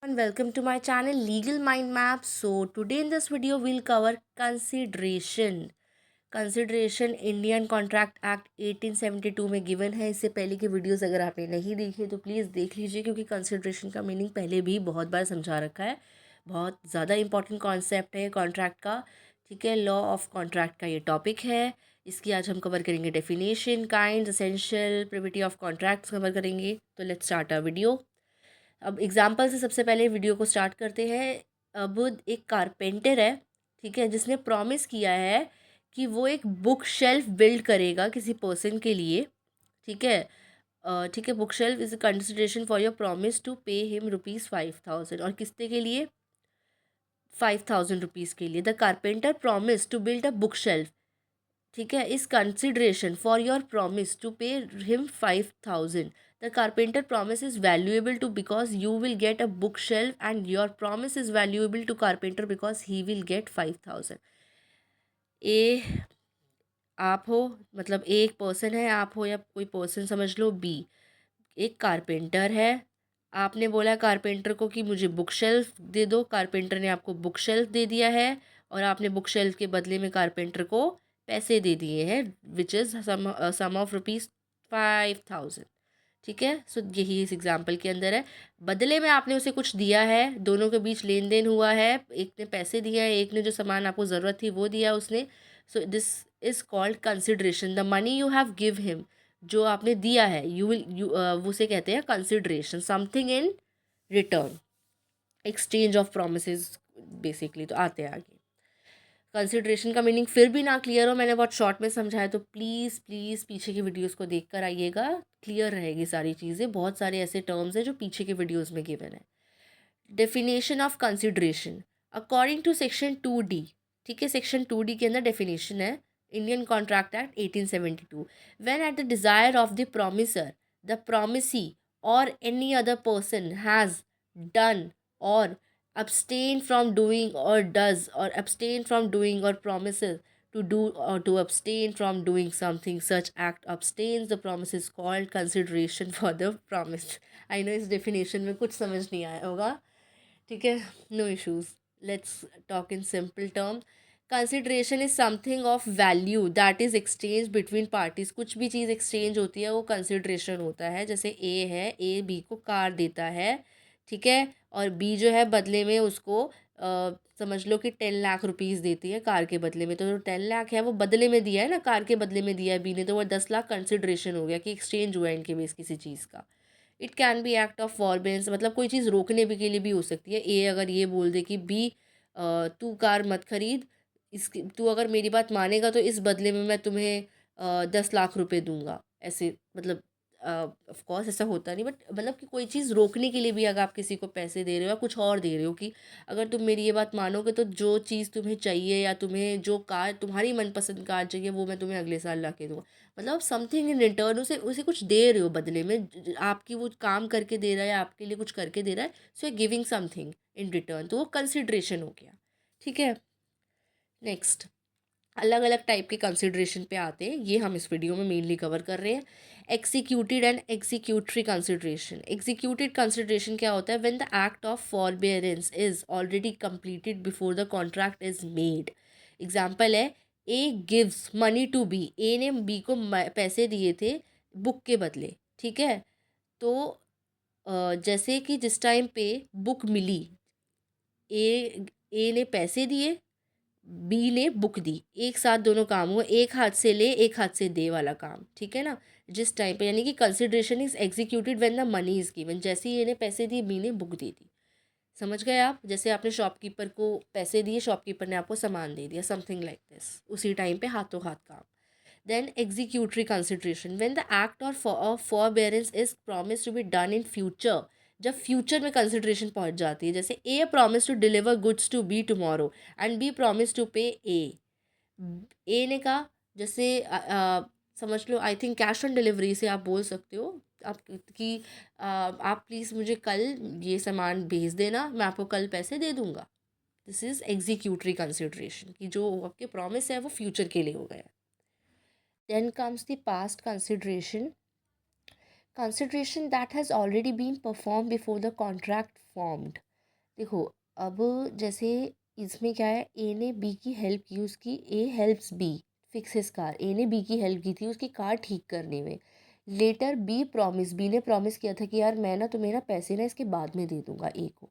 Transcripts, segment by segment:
And welcome to my channel Legal Mind Map. So today in this video we'll cover consideration. Consideration Indian contract act 1872 में given है। इससे पहले की videos अगर आपने नहीं देखी तो प्लीज़ देख लीजिए, क्योंकि कंसिडरेशन का मीनिंग पहले भी बहुत बार समझा रखा है। बहुत ज़्यादा इंपॉर्टेंट कॉन्सेप्ट है कॉन्ट्रैक्ट का। ठीक है, लॉ ऑफ कॉन्ट्रैक्ट का ये टॉपिक है। इसकी आज हम कवर करेंगे definition, kind, essential, privity of contracts cover करेंगे। तो लेट्स स्टार्ट अ वीडियो। अब एग्जाम्पल से सबसे पहले वीडियो को स्टार्ट करते हैं। अब एक कारपेंटर है, ठीक है, जिसने प्रॉमिस किया है कि वो एक बुक शेल्फ बिल्ड करेगा किसी पर्सन के लिए। ठीक है, ठीक है, book shelf is a consideration for your promise to pay him ₹5,000। और किसते के लिए? ₹5,000 के लिए। The carpenter promise to build a book shelf, ठीक है, इस consideration for your promise to pay him 5,000। The carpenter promise is valuable too because you will get a book shelf and your promise is valuable to carpenter because he will get 5,000। A आप हो, मतलब ए एक person है, आप हो या कोई person समझ लो। बी एक कारपेंटर है, आपने बोला कारपेंटर को कि मुझे बुक शेल्फ दे दो। कारपेंटर ने आपको बुक शेल्फ दे दिया है और आपने बुक शेल्फ के बदले में कारपेंटर को पैसे दे दिए हैं, विच इज़ सम ऑफ ₹5,000। ठीक है, सो यही इस एग्जाम्पल के अंदर है। बदले में आपने उसे कुछ दिया है, दोनों के बीच लेन देन हुआ है। एक ने पैसे दिया है, एक ने जो सामान आपको ज़रूरत थी वो दिया उसने। So this is called consideration. The money you have give him, जो आपने दिया है, वो उसे कहते हैं consideration. Something in return, exchange of promise basically. तो आते हैं आगे। कंसिडरेशन का मीनिंग फिर भी ना क्लियर हो, मैंने बहुत शॉर्ट में समझाया, तो प्लीज़ प्लीज़ पीछे की वीडियोस को देख कर आइएगा, क्लियर रहेगी सारी चीज़ें। बहुत सारे ऐसे टर्म्स हैं जो पीछे के वीडियोस में गिवन है। Definition of consideration according to section 2D। ठीक है, सेक्शन 2D के अंदर डेफिनेशन है Indian contract act 1872। When at the desire of the promisor, the promisee or any other person has done or abstain from doing or does or abstain from doing or promises to do or to abstain from doing something, such act abstains the promise is called consideration for the promise. I know इस definition में कुछ समझ नहीं आया होगा, ठीक है, no issues. Let's talk in simple term. Consideration is something of value that is exchange between parties. कुछ भी चीज़ एक्सचेंज होती है वो कंसिडरेशन होता है। जैसे ए है, ए बी को कार देता है, ठीक है, और बी जो है बदले में उसको समझ लो कि 10 लाख रुपीज़ देती है कार के बदले में। तो जो 10 लाख है वो बदले में दिया है ना, कार के बदले में दिया है बी ने, तो वो 10 लाख कंसिडरेशन हो गया कि एक्सचेंज हुआ है इनके बीच किसी चीज़ का। It can be act of forbearance, मतलब कोई चीज़ रोकने भी के लिए भी हो सकती है। ए अगर ये बोल दे कि बी तू कार मत खरीद, इसकी तू अगर मेरी बात मानेगा तो इस बदले में मैं तुम्हें 10 लाख रुपए दूंगा, ऐसे मतलब ऑफ कोर्स ऐसा होता नहीं, बट मतलब कि कोई चीज़ रोकने के लिए भी अगर आप किसी को पैसे दे रहे हो या कुछ और दे रहे हो कि अगर तुम मेरी ये बात मानोगे तो जो चीज़ तुम्हें चाहिए या तुम्हें जो कार, तुम्हारी मनपसंद कार चाहिए, वो मैं तुम्हें अगले साल ला के दूँगा। मतलब समथिंग इन रिटर्न, उसे उसे कुछ दे रहे हो बदले में। आपकी वो काम करके दे रहा है, आपके लिए कुछ करके दे रहा है, so you giving something in return, तो वो कंसिडरेशन हो गया। ठीक है, नेक्स्ट अलग अलग टाइप के कंसिडरेशन पे आते हैं, ये हम इस वीडियो में मेनली कवर कर रहे हैं। Executed and executory consideration. Executed consideration क्या होता है? When the act of forbearance is already completed before the contract is made. Example है, A gives money to B. A ने बी को पैसे दिए थे बुक के बदले, ठीक है। तो जैसे कि जिस टाइम पे बुक मिली, ए ने पैसे दिए, बी ने बुक दी, एक साथ दोनों काम हुआ, एक हाथ से ले एक हाथ से दे वाला काम, ठीक है ना। जिस टाइम पे, यानी कि consideration is executed when the money is given. जैसे ही ये ने पैसे दिए, बी ने बुक दे दी। समझ गए आप? जैसे आपने शॉपकीपर को पैसे दिए, शॉपकीपर ने आपको सामान दे दिया, समथिंग लाइक दिस, उसी टाइम पे हाथों हाथ काम। Then executory consideration when the act or forbearance is promise to be done in future. जब फ्यूचर में कंसिडरेशन पहुंच जाती है, जैसे A promise to deliver goods to B tomorrow and B promise to pay A ने कहा, जैसे समझ लो, I think cash on delivery से आप बोल सकते हो आप कि आप प्लीज़ मुझे कल ये सामान भेज देना, मैं आपको कल पैसे दे दूंगा। दिस इज़ एग्जीक्यूटरी कंसिडरेशन, कि जो आपके प्रॉमिस है वो फ्यूचर के लिए हो गया। Then comes the past consideration. Consideration that has already been performed before the contract formed. देखो, अब जैसे इसमें क्या है, ए ने बी की हेल्प की, उसकी A helps B fix his car. A ने बी की हेल्प की थी उसकी कार ठीक करने में। लेटर बी ने प्रॉमिस किया था कि यार मैं ना तुम्हें ना पैसे ना इसके बाद में दे दूंगा ए को।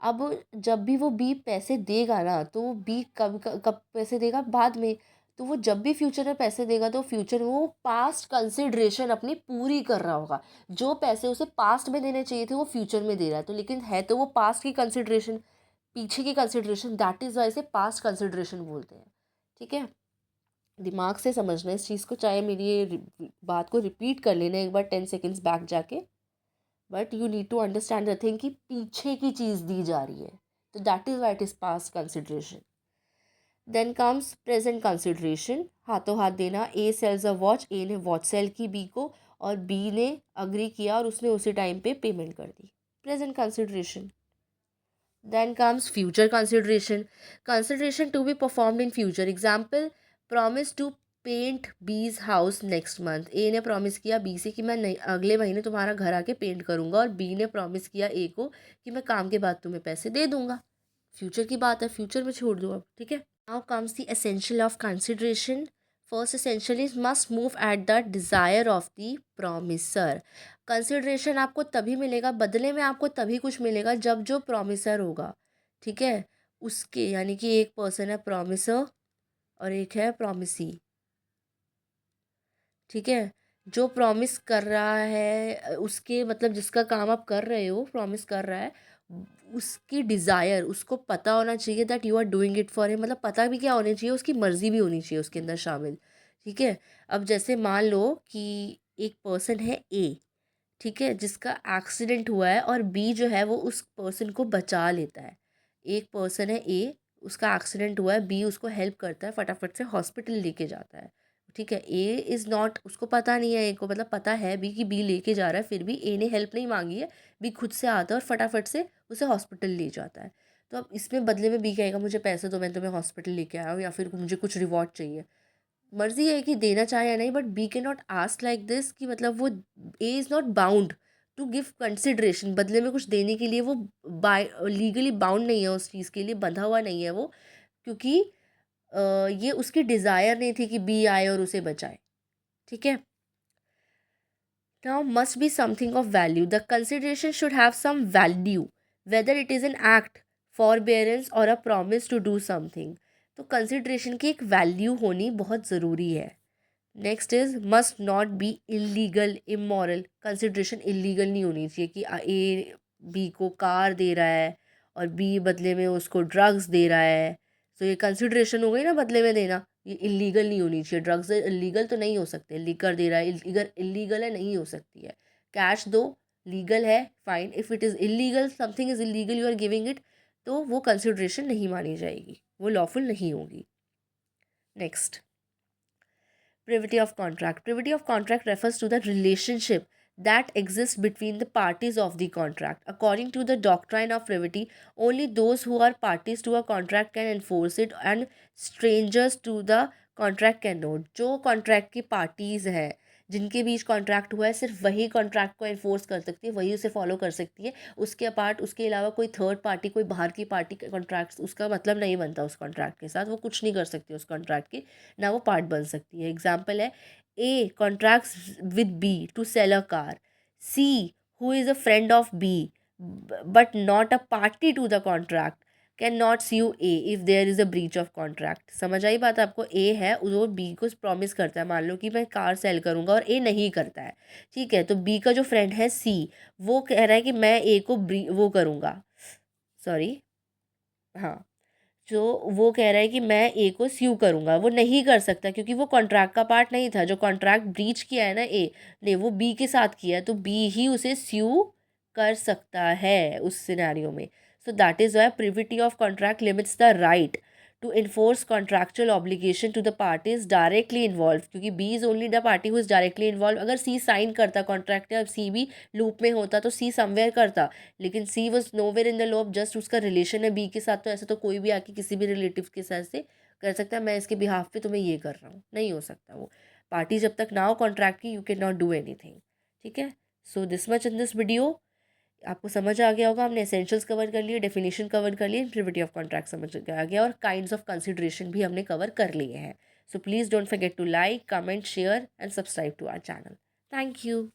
अब जब भी वो बी पैसे देगा ना, तो बी कब कब पैसे देगा, बाद में। तो वो जब भी फ्यूचर में पैसे देगा तो फ्यूचर में वो पास्ट कंसिडरेशन अपनी पूरी कर रहा होगा। जो पैसे उसे पास्ट में देने चाहिए थे वो फ्यूचर में दे रहा है, तो लेकिन है तो वो पास्ट की कंसिडरेशन, पीछे की कंसिडरेशन, दैट इज़ वाई से पास्ट कंसिडरेशन बोलते हैं। ठीक है, दिमाग से समझना इस चीज़ को, चाहे मेरी ये बात को रिपीट कर लेना एक बार 10 सेकेंड्स बैक जाके, but you need to understand the thing कि पीछे की चीज़ दी जा रही है, तो that is why it is past consideration. Then comes present consideration, हाथों हाथ देना। ए सेल्स अ वॉच, ए ने वॉच सेल की बी को, और बी ने अग्री किया और उसने उसी टाइम पे पेमेंट कर दी, present consideration. Then comes future consideration. Consideration to be performed in future. Example, promise to paint B's house next month. A ने प्रॉमिस किया बी से कि मैं अगले महीने तुम्हारा घर आके पेंट करूंगा, और बी ने प्रॉमिस किया ए को कि मैं काम के बाद तुम्हें पैसे दे दूंगा। फ्यूचर की बात है, फ्यूचर में छोड़ दो अब। ठीक है, now comes the essential of consideration. First essential is must move at the desire of the promiser. Consideration आपको तभी मिलेगा, बदले में आपको तभी कुछ मिलेगा जब जो प्रॉमिसर होगा, ठीक है, उसके, यानी कि एक पर्सन है प्रॉमिसर और एक है प्रॉमिसी। ठीक है, जो प्रॉमिस कर रहा है उसके, मतलब जिसका काम आप कर रहे हो, प्रॉमिस कर रहा है, उसकी डिज़ायर, उसको पता होना चाहिए that you are doing it for him. मतलब पता भी क्या होनी चाहिए, उसकी मर्ज़ी भी होनी चाहिए उसके अंदर शामिल। ठीक है, अब जैसे मान लो कि एक पर्सन है ए, ठीक है, जिसका एक्सीडेंट हुआ है, और बी जो है वो उस पर्सन को बचा लेता है। एक पर्सन है ए, उसका एक्सीडेंट हुआ है, बी उसको हेल्प करता है, फटाफट से हॉस्पिटल लेके जाता है। ठीक है, ए इज़ नॉट, उसको पता नहीं है ए को, मतलब पता है बी कि बी लेके जा रहा है, फिर भी ए ने हेल्प नहीं मांगी है, बी खुद से आता है और फटाफट से उसे हॉस्पिटल ले जाता है। तो अब इसमें बदले में बी कहेगा मुझे पैसे दो, मैं तुम्हें हॉस्पिटल लेके आया हूँ, या फिर मुझे कुछ रिवॉर्ड चाहिए। मर्जी है कि देना चाहे या नहीं, बट बी के नॉट आस्क लाइक दिस, कि मतलब वो A is not bound to give consideration, बदले में कुछ देने के लिए वो बाय लीगली बाउंड नहीं है, उस चीज़ के लिए बंधा हुआ नहीं है वो, क्योंकि ये उसकी डिज़ायर नहीं थी कि बी आए और उसे बचाए। ठीक है, now must be something of value. The consideration should have some value, whether it is an act, forbearance or a promise to do something. तो कंसिड्रेशन की एक वैल्यू होनी बहुत ज़रूरी है। Next is must not be illegal, immoral. Consideration illegal नहीं होनी चाहिए कि ए बी को कार दे रहा है और बी बदले में उसको ड्रग्स दे रहा है, तो ये कंसिड्रेशन हो गई ना बदले में देना, ये इलीगल नहीं होनी चाहिए। ड्रग्स इलीगल तो नहीं हो सकते, लिकर दे रहा है इलीगल, इलीगल है, नहीं हो सकती है। कैश दो, लीगल है, fine. If it is illegal, something is illegal, you are giving it, तो वो कंसिड्रेशन नहीं मानी जाएगी, वो लॉफुल नहीं होगी। Next, privity of contract. Privity of contract refers to the relationship that exists between the parties of the contract. According to the doctrine of privity, only those who are parties to a contract can enforce it, and strangers to the contract cannot. जो contract की parties है, जिनके बीच contract हुआ है, सिर्फ वही contract को enforce कर सकती है, वही उसे फॉलो कर सकती है। उसके अपार्ट, उसके अलावा कोई थर्ड पार्टी, कोई बाहर की पार्टी कॉन्ट्रैक्ट उसका मतलब नहीं बनता उस कॉन्ट्रैक्ट के साथ, वो कुछ नहीं कर सकती उस कॉन्ट्रैक्ट के, ना वो पार्ट बन सकती है। एग्जाम्पल है, A contracts with B to sell a car, C who is a friend of B but not a party to the contract can not sue A if there is a breach of contract. समझ आई बात आपको? ए है, वो B को promise करता है, मान लो कि मैं कार सेल करूँगा, और ए नहीं करता है। ठीक है, तो बी का जो फ्रेंड है सी, वो कह रहा है कि मैं ए को वो करूँगा, सॉरी, हाँ, जो वो कह रहा है कि मैं ए को स्यू करूँगा, वो नहीं कर सकता क्योंकि वो कॉन्ट्रैक्ट का पार्ट नहीं था। जो कॉन्ट्रैक्ट ब्रीच किया है ना ए ने, वो बी के साथ किया है, तो बी ही उसे स्यू कर सकता है उस सिनेरियो में। So that is why privity of contract limits the right to enforce contractual obligation to the parties directly involve, क्योंकि B is only the party who is directly involve. अगर सी साइन करता contract, या सी भी loop में होता, तो सी somewhere करता, लेकिन C was nowhere in the loop, just उसका रिलेशन है बी के साथ, तो ऐसे तो कोई भी आके किसी भी रिलेटिव के साथ से कर सकता है मैं इसके बिहाफ पे तुम्हें ये कर रहा हूँ, नहीं हो सकता। वो पार्टी जब तक ना हो कॉन्ट्रैक्ट की, you can not do any thing. ठीक है, so this much in this video. आपको समझ आ गया होगा, हमने एसेंशियल्स कवर कर लिए, डेफिनेशन कवर कर लिए, प्रिविटी ऑफ कॉन्ट्रैक्ट समझ आ गया, और काइंड्स ऑफ कंसिडरेशन भी हमने कवर कर लिए हैं. So please don't forget to like, comment, share and subscribe to our channel. Thank you.